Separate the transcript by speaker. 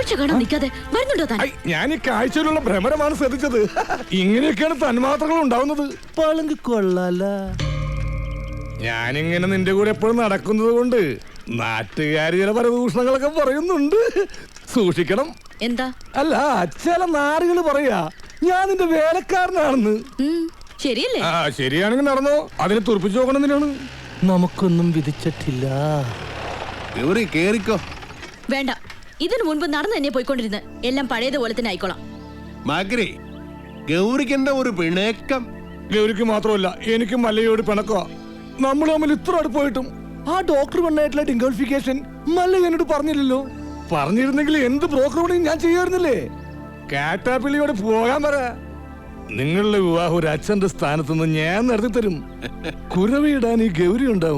Speaker 1: കാഴ്ച കാണാൻ നിൽക്കാതെ വരുന്നുണ്ടോ താൻ?
Speaker 2: ഞാൻ ഈ കാഴ്ചയിലുള്ള ഭ്രമരമാണ് ശ്രദ്ധിച്ചത്. ഇങ്ങനെയൊക്കെയാണ് തന്മാത്രകൾ ഉണ്ടാവുന്നത്.
Speaker 3: പളുങ്ക് കൊള്ളാല.
Speaker 2: ഞാനിങ്ങനെ നിന്റെ കൂടെ എപ്പോഴും നടക്കുന്നത് കൊണ്ട് നാട്ടുകാര് ചില പരദൂഷണങ്ങളൊക്കെ പറയുന്നുണ്ട്. സൂക്ഷിക്കണം.
Speaker 1: എന്താ?
Speaker 2: അല്ല, ചില നാറുകൾ പറയാ ഞാൻ നിന്റെ വേലക്കാരനാണെന്ന്.
Speaker 1: ശരിയല്ലേ?
Speaker 2: ശരിയാണെങ്കിൽ നടന്നോ. അതിനെ തുറപ്പിച്ചു നോക്കണമെന്നാണ്.
Speaker 3: നമുക്കൊന്നും വിധിച്ചിട്ടില്ല.
Speaker 4: കേറിക്കോ.
Speaker 1: വേണ്ട, ഇതിനു മുൻപ് നടന്നു തന്നെ പോയിക്കൊണ്ടിരുന്ന് എല്ലാം പഴയതുപോലെ തന്നെ ആയിക്കോളാം.
Speaker 4: മകരെ, ഗൗരിക്കെന്താ ഒരു പിണക്കം?
Speaker 2: ഗൗരിക്ക് മാത്രമല്ല, എനിക്കും മല്ലയോട് പിണക്കോ. നമ്മൾ തമ്മിൽ ഇത്ര അടുപ്പായിട്ടും ആ ഡോക്ടർ പെണ്ണായിട്ടുള്ള ഡിംഗോളിഫിക്കേഷൻ മല്ല എന്നോട് പറഞ്ഞില്ലല്ലോ. പറഞ്ഞിരുന്നെങ്കിൽ എന്ത് ബ്രോക്കർ പണിയും ഞാൻ ചെയ്യാറുന്നില്ലേ. കാറ്റാപ്പിള്ളിയോട് പോകാൻ പറ. നിങ്ങളുടെ വിവാഹം ഒരു അച്ഛന്റെ സ്ഥാനത്തുനിന്ന് ഞാൻ നടത്തി തരും. കുരവിടാൻ ഈ ഗൗരി ഉണ്ടാവും.